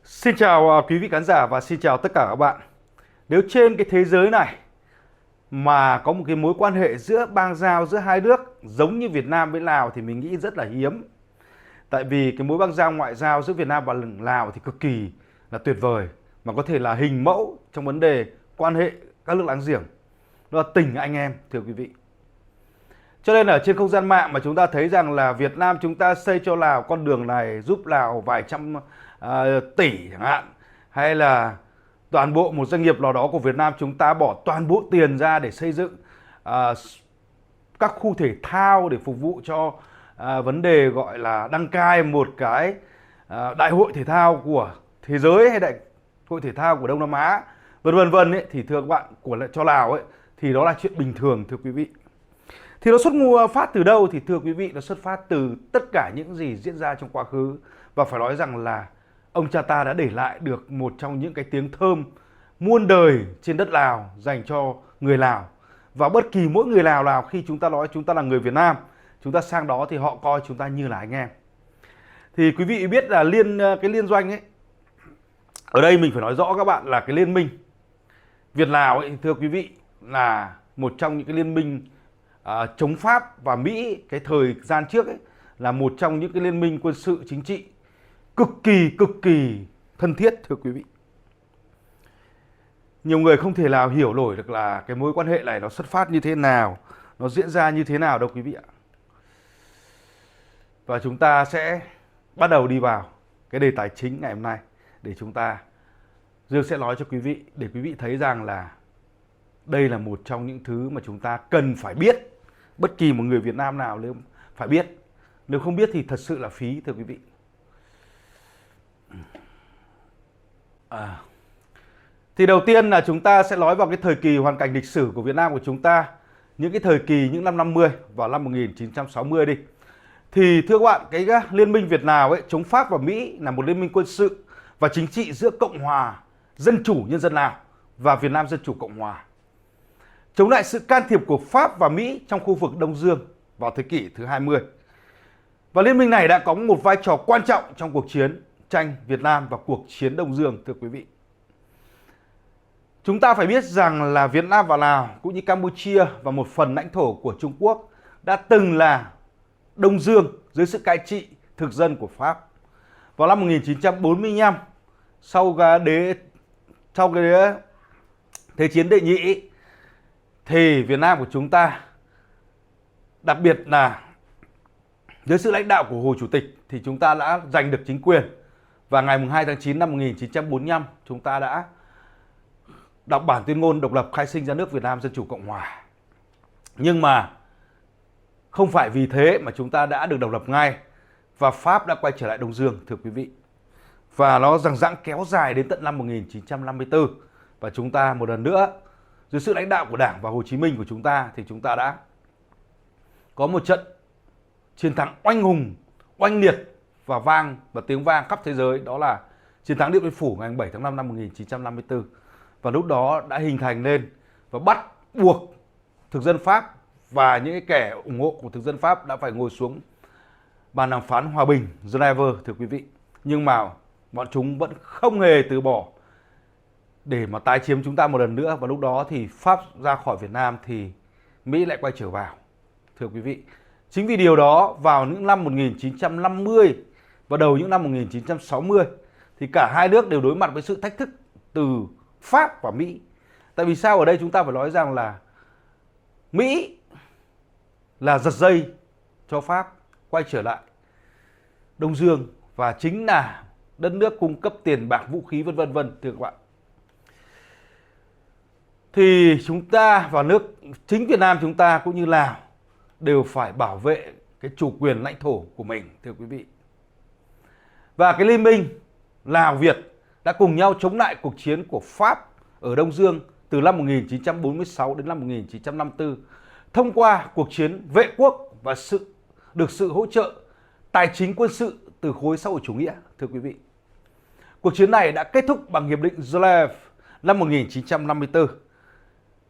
Xin chào quý vị khán giả và xin chào tất cả các bạn. Nếu trên cái thế giới này mà có một cái mối quan hệ giữa bang giao giữa hai nước giống như Việt Nam với Lào thì mình nghĩ rất là hiếm. Tại vì cái mối bang giao ngoại giao giữa Việt Nam và Lào thì cực kỳ là tuyệt vời, mà có thể là hình mẫu trong vấn đề quan hệ các nước láng giềng. Đó là tình anh em, thưa quý vị. Cho nên ở trên không gian mạng mà chúng ta thấy rằng là Việt Nam chúng ta xây cho Lào con đường này, giúp Lào vài trăm tỷ chẳng hạn, hay là toàn bộ một doanh nghiệp nào đó của Việt Nam chúng ta bỏ toàn bộ tiền ra để xây dựng các khu thể thao để phục vụ cho vấn đề gọi là đăng cai một cái đại hội thể thao của thế giới hay đại hội thể thao của Đông Nam Á, vân vân ấy, thì thưa các bạn, cho Lào ấy thì đó là chuyện bình thường, thưa quý vị. Thì nó xuất phát từ đâu? Thì thưa quý vị, nó xuất phát từ tất cả những gì diễn ra trong quá khứ. Và phải nói rằng là ông cha ta đã để lại được một trong những cái tiếng thơm muôn đời trên đất Lào dành cho người Lào. Và bất kỳ mỗi người Lào nào khi chúng ta nói chúng ta là người Việt Nam, chúng ta sang đó thì họ coi chúng ta như là anh em. Thì quý vị biết là cái liên doanh ấy, ở đây mình phải nói rõ các bạn là cái liên minh Việt Lào ấy, thưa quý vị, là một trong những cái liên minh chống Pháp và Mỹ cái thời gian trước ấy, là một trong những cái liên minh quân sự chính trị cực kỳ thân thiết, thưa quý vị. Nhiều người không thể nào hiểu nổi được là cái mối quan hệ này nó xuất phát như thế nào, nó diễn ra như thế nào đâu quý vị ạ. Và chúng ta sẽ bắt đầu đi vào cái đề tài chính ngày hôm nay để Dương sẽ nói cho quý vị để quý vị thấy rằng là đây là một trong những thứ mà chúng ta cần phải biết. Bất kỳ một người Việt Nam nào nếu phải biết. Nếu không biết thì thật sự là phí, thưa quý vị. Thì đầu tiên là chúng ta sẽ nói vào cái thời kỳ hoàn cảnh lịch sử của Việt Nam của chúng ta. Những cái thời kỳ những năm 50 và năm 1960 đi. Thì thưa các bạn, cái liên minh Việt Lào ấy chống Pháp và Mỹ là một liên minh quân sự và chính trị giữa Cộng hòa Dân chủ Nhân dân Lào và Việt Nam Dân chủ Cộng hòa, chống lại sự can thiệp của Pháp và Mỹ trong khu vực Đông Dương vào thế kỷ thứ 20. Và liên minh này đã có một vai trò quan trọng trong cuộc chiến tranh Việt Nam và cuộc chiến Đông Dương, thưa quý vị. Chúng ta phải biết rằng là Việt Nam và Lào cũng như Campuchia và một phần lãnh thổ của Trung Quốc đã từng là Đông Dương dưới sự cai trị thực dân của Pháp. Vào năm 1945, sau cái Thế chiến đệ nhị, thì Việt Nam của chúng ta, đặc biệt là dưới sự lãnh đạo của Hồ Chủ tịch, thì chúng ta đã giành được chính quyền. Và ngày 2 tháng 9 năm 1945, chúng ta đã đọc bản tuyên ngôn độc lập khai sinh ra nước Việt Nam Dân chủ Cộng hòa. Nhưng mà không phải vì thế mà chúng ta đã được độc lập ngay và Pháp đã quay trở lại Đông Dương, thưa quý vị. Và nó dằng dẵng kéo dài đến tận năm 1954. Và chúng ta một lần nữa, dưới sự lãnh đạo của Đảng và Hồ Chí Minh của chúng ta, thì chúng ta đã có một trận chiến thắng oanh hùng, oanh liệt và tiếng vang khắp thế giới. Đó là chiến thắng Điện Biên Phủ ngày 7 tháng 5 năm 1954. Và lúc đó đã hình thành lên và bắt buộc thực dân Pháp và những kẻ ủng hộ của thực dân Pháp đã phải ngồi xuống bàn đàm phán hòa bình Geneva, thưa quý vị. Nhưng mà bọn chúng vẫn không hề từ bỏ để mà tái chiếm chúng ta một lần nữa. Và lúc đó thì Pháp ra khỏi Việt Nam thì Mỹ lại quay trở vào, thưa quý vị. Chính vì điều đó, vào những năm 1950 và đầu những năm 1960 thì cả hai nước đều đối mặt với sự thách thức từ Pháp và Mỹ. Tại vì sao? Ở đây chúng ta phải nói rằng là Mỹ là giật dây cho Pháp quay trở lại Đông Dương và chính là đất nước cung cấp tiền bạc, vũ khí, vân vân, thưa các bạn. Thì chúng ta và chính Việt Nam chúng ta cũng như Lào đều phải bảo vệ cái chủ quyền lãnh thổ của mình, thưa quý vị. Và cái liên minh Lào Việt đã cùng nhau chống lại cuộc chiến của Pháp ở Đông Dương từ năm 1946 đến năm 1954 thông qua cuộc chiến vệ quốc và được sự hỗ trợ tài chính quân sự từ khối xã hội chủ nghĩa, thưa quý vị. Cuộc chiến này đã kết thúc bằng Hiệp định Geneva năm 1954.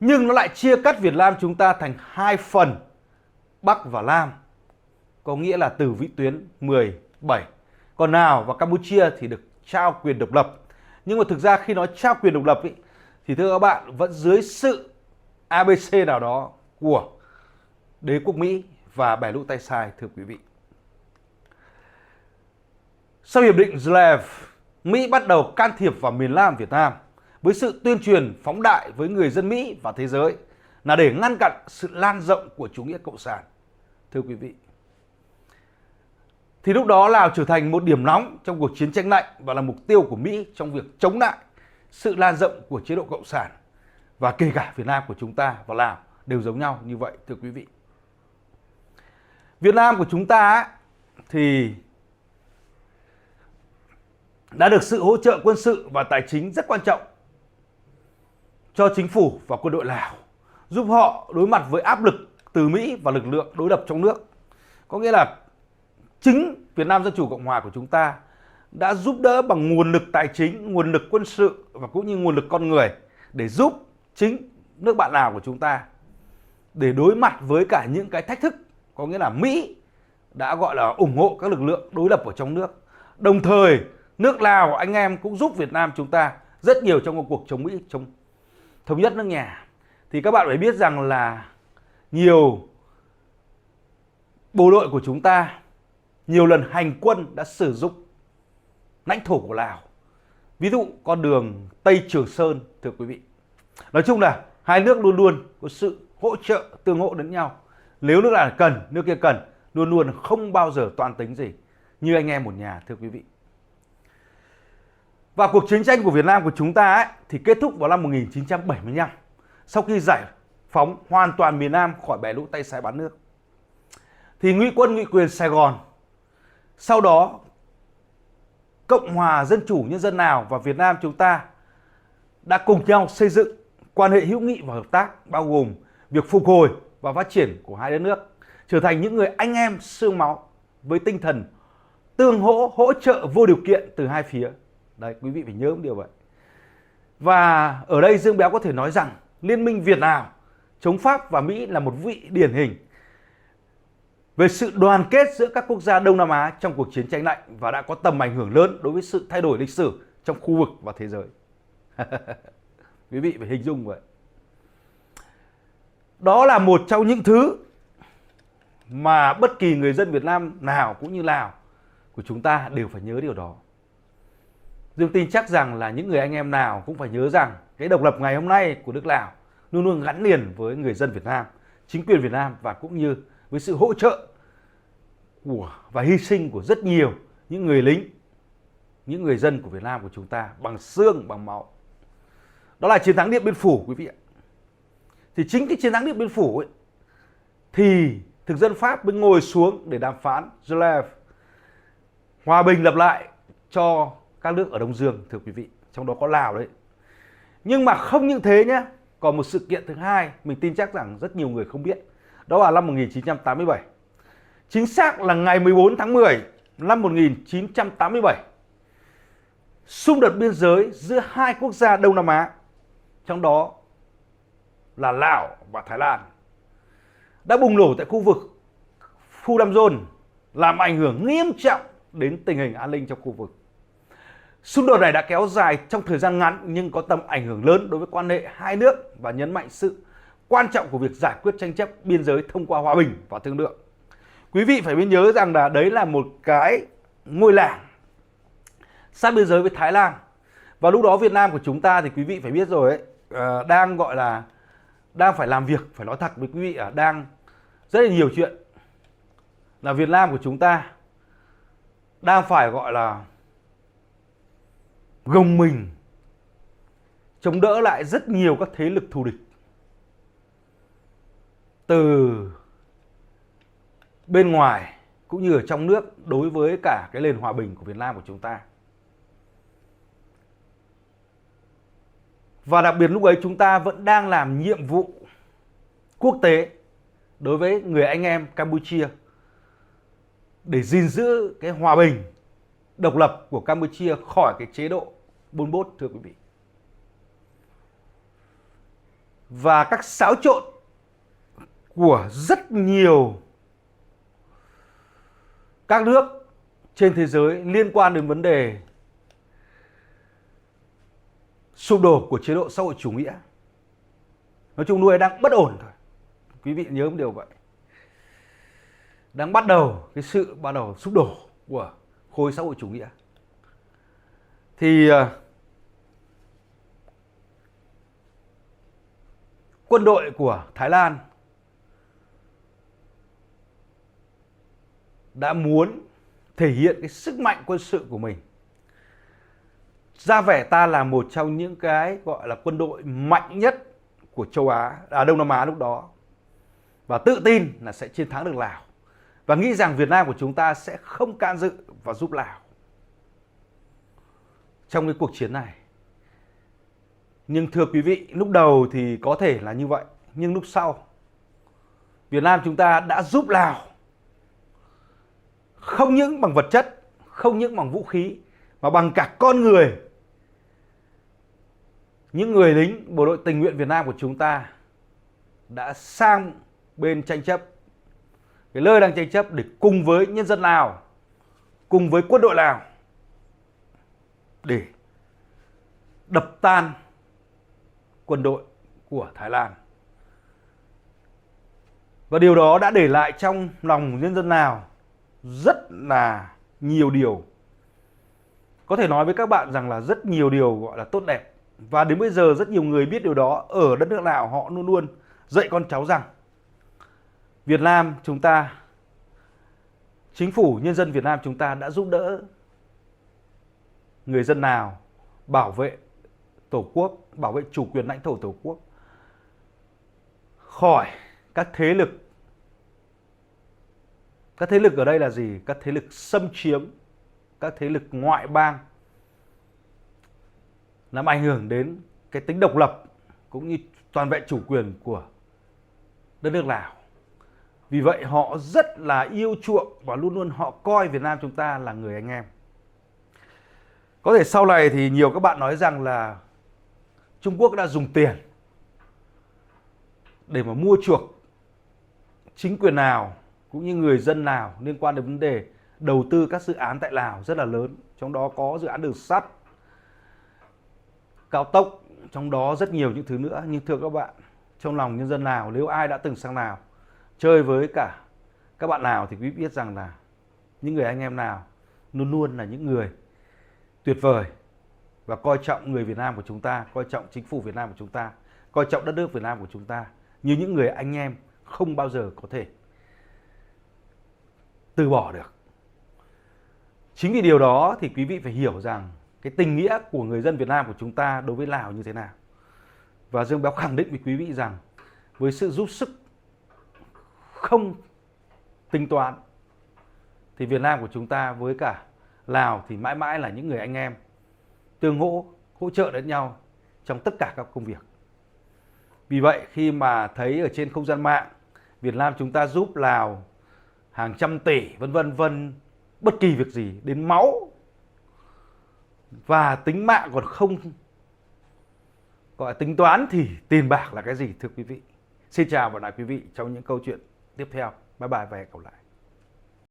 Nhưng nó lại chia cắt Việt Nam chúng ta thành hai phần, Bắc và Nam, có nghĩa là từ vĩ tuyến 17. Còn Lào và Campuchia thì được trao quyền độc lập. Nhưng mà thực ra khi nói trao quyền độc lập ý, thì thưa các bạn vẫn dưới sự ABC nào đó của đế quốc Mỹ và bè lũ tay sai, thưa quý vị. Sau hiệp định Geneva, Mỹ bắt đầu can thiệp vào miền Nam Việt Nam với sự tuyên truyền phóng đại với người dân Mỹ và thế giới là để ngăn chặn sự lan rộng của chủ nghĩa cộng sản, thưa quý vị. Thì lúc đó Lào trở thành một điểm nóng trong cuộc chiến tranh lạnh và là mục tiêu của Mỹ trong việc chống lại sự lan rộng của chế độ cộng sản. Và kể cả Việt Nam của chúng ta và Lào đều giống nhau như vậy, thưa quý vị. Việt Nam của chúng ta thì đã được sự hỗ trợ quân sự và tài chính rất quan trọng cho chính phủ và quân đội Lào, giúp họ đối mặt với áp lực từ Mỹ và lực lượng đối lập trong nước. Có nghĩa là chính Việt Nam Dân Chủ Cộng Hòa của chúng ta đã giúp đỡ bằng nguồn lực tài chính, nguồn lực quân sự và cũng như nguồn lực con người để giúp chính nước bạn Lào của chúng ta để đối mặt với cả những cái thách thức. Có nghĩa là Mỹ đã gọi là ủng hộ các lực lượng đối lập ở trong nước. Đồng thời nước Lào anh em cũng giúp Việt Nam chúng ta rất nhiều trong cuộc chống Mỹ, chống thống nhất nước nhà. Thì các bạn phải biết rằng là nhiều bộ đội của chúng ta nhiều lần hành quân đã sử dụng lãnh thổ của Lào. Ví dụ con đường Tây Trường Sơn, thưa quý vị. Nói chung là hai nước luôn luôn có sự hỗ trợ, tương hỗ lẫn nhau. Nếu nước nào cần, nước kia cần, luôn luôn không bao giờ toan tính gì, như anh em một nhà, thưa quý vị. Và cuộc chiến tranh của Việt Nam của chúng ta thì kết thúc vào năm 1975, sau khi giải phóng hoàn toàn miền Nam khỏi bè lũ tay sai bán nước. Thì ngụy quân ngụy quyền Sài Gòn, sau đó Cộng hòa Dân chủ Nhân dân Lào và Việt Nam chúng ta đã cùng nhau xây dựng quan hệ hữu nghị và hợp tác, bao gồm việc phục hồi và phát triển của hai đất nước, trở thành những người anh em xương máu với tinh thần tương hỗ trợ vô điều kiện từ hai phía. Đấy, quý vị phải nhớ một điều vậy. Và ở đây Dương Béo có thể nói rằng Liên minh Việt Lào chống Pháp và Mỹ là một vị điển hình về sự đoàn kết giữa các quốc gia Đông Nam Á trong cuộc chiến tranh lạnh và đã có tầm ảnh hưởng lớn đối với sự thay đổi lịch sử trong khu vực và thế giới. Quý vị phải hình dung vậy. Đó là một trong những thứ mà bất kỳ người dân Việt Nam nào cũng như Lào của chúng ta đều phải nhớ điều đó. Dương tin chắc rằng là những người anh em nào cũng phải nhớ rằng cái độc lập ngày hôm nay của nước Lào luôn luôn gắn liền với người dân Việt Nam, chính quyền Việt Nam và cũng như với sự hỗ trợ và hy sinh của rất nhiều những người lính, những người dân của Việt Nam của chúng ta bằng xương, bằng máu. Đó là chiến thắng Điện Biên Phủ, quý vị ạ. Thì chính cái chiến thắng Điện Biên Phủ ấy, thì thực dân Pháp mới ngồi xuống để đàm phán Geneva, hòa bình lập lại cho các nước ở Đông Dương, thưa quý vị, trong đó có Lào đấy. Nhưng mà không những thế nhé, còn một sự kiện thứ hai mình tin chắc rằng rất nhiều người không biết. Đó là năm 1987. Chính xác là ngày 14 tháng 10 năm 1987. Xung đột biên giới giữa hai quốc gia Đông Nam Á, trong đó là Lào và Thái Lan, đã bùng nổ tại khu vực Phu Lam Dôn, làm ảnh hưởng nghiêm trọng đến tình hình an ninh trong khu vực. Xung đột này đã kéo dài trong thời gian ngắn nhưng có tầm ảnh hưởng lớn đối với quan hệ hai nước và nhấn mạnh sự quan trọng của việc giải quyết tranh chấp biên giới thông qua hòa bình và thương lượng. Quý vị phải biết nhớ rằng là đấy là một cái ngôi làng sát biên giới với Thái Lan. Và lúc đó Việt Nam của chúng ta thì quý vị phải biết rồi ấy, đang gọi là đang phải làm việc, phải nói thật với quý vị, đang rất là nhiều chuyện. Là Việt Nam của chúng ta đang phải gọi là gồng mình chống đỡ lại rất nhiều các thế lực thù địch từ bên ngoài cũng như ở trong nước đối với cả cái nền hòa bình của Việt Nam của chúng ta. Và đặc biệt lúc ấy chúng ta vẫn đang làm nhiệm vụ quốc tế đối với người anh em Campuchia để gìn giữ cái hòa bình, độc lập của Campuchia khỏi cái chế độ Pol Pot, thưa quý vị. Và các xáo trộn của rất nhiều các nước trên thế giới liên quan đến vấn đề sụp đổ của chế độ xã hội chủ nghĩa. Nói chung nuôi đang bất ổn thôi. Quý vị nhớ một điều vậy. Đang bắt đầu cái sự sụp đổ của khối xã hội chủ nghĩa. Thì quân đội của Thái Lan đã muốn thể hiện cái sức mạnh quân sự của mình. Ra vẻ ta là một trong những cái gọi là quân đội mạnh nhất của châu Á, Đông Nam Á lúc đó. Và tự tin là sẽ chiến thắng được Lào. Và nghĩ rằng Việt Nam của chúng ta sẽ không can dự và giúp Lào trong cái cuộc chiến này. Nhưng thưa quý vị, lúc đầu thì có thể là như vậy. Nhưng lúc sau, Việt Nam chúng ta đã giúp Lào. Không những bằng vật chất, không những bằng vũ khí, mà bằng cả con người. Những người lính bộ đội tình nguyện Việt Nam của chúng ta đã sang bên tranh chấp, cái nơi đang tranh chấp, để cùng với nhân dân Lào, cùng với quân đội Lào để đập tan quân đội của Thái Lan. Và điều đó đã để lại trong lòng nhân dân Lào rất là nhiều điều. Có thể nói với các bạn rằng là rất nhiều điều gọi là tốt đẹp. Và đến bây giờ rất nhiều người biết điều đó. Ở đất nước Lào họ luôn luôn dạy con cháu rằng Việt Nam chúng ta, chính phủ nhân dân Việt Nam chúng ta đã giúp đỡ người dân Lào bảo vệ Tổ quốc, bảo vệ chủ quyền lãnh thổ Tổ quốc khỏi các thế lực. Các thế lực ở đây là gì? Các thế lực xâm chiếm, các thế lực ngoại bang, làm ảnh hưởng đến cái tính độc lập cũng như toàn vẹn chủ quyền của đất nước Lào. Vì vậy họ rất là yêu chuộng và luôn luôn họ coi Việt Nam chúng ta là người anh em. Có thể sau này thì nhiều các bạn nói rằng là Trung Quốc đã dùng tiền để mà mua chuộc chính quyền Lào cũng như người dân Lào liên quan đến vấn đề đầu tư các dự án tại Lào rất là lớn. Trong đó có dự án đường sắt, cao tốc, trong đó rất nhiều những thứ nữa. Nhưng thưa các bạn, trong lòng nhân dân Lào, nếu ai đã từng sang Lào chơi với cả các bạn Lào thì quý vị biết rằng là những người anh em Lào luôn luôn là những người tuyệt vời và coi trọng người Việt Nam của chúng ta, coi trọng chính phủ Việt Nam của chúng ta, coi trọng đất nước Việt Nam của chúng ta như những người anh em không bao giờ có thể từ bỏ được. Chính vì điều đó thì quý vị phải hiểu rằng cái tình nghĩa của người dân Việt Nam của chúng ta đối với Lào như thế nào. Và Dương Béo khẳng định với quý vị rằng với sự giúp sức không tính toán thì Việt Nam của chúng ta với cả Lào thì mãi mãi là những người anh em tương hỗ trợ lẫn nhau trong tất cả các công việc. Vì vậy khi mà thấy ở trên không gian mạng Việt Nam chúng ta giúp Lào hàng trăm tỷ vân vân, bất kỳ việc gì đến máu và tính mạng còn không gọi tính toán thì tiền bạc là cái gì thưa quý vị. Xin chào và hẹn gặp lại quý vị trong những câu chuyện tiếp theo. Bye bye và hẹn gặp lại.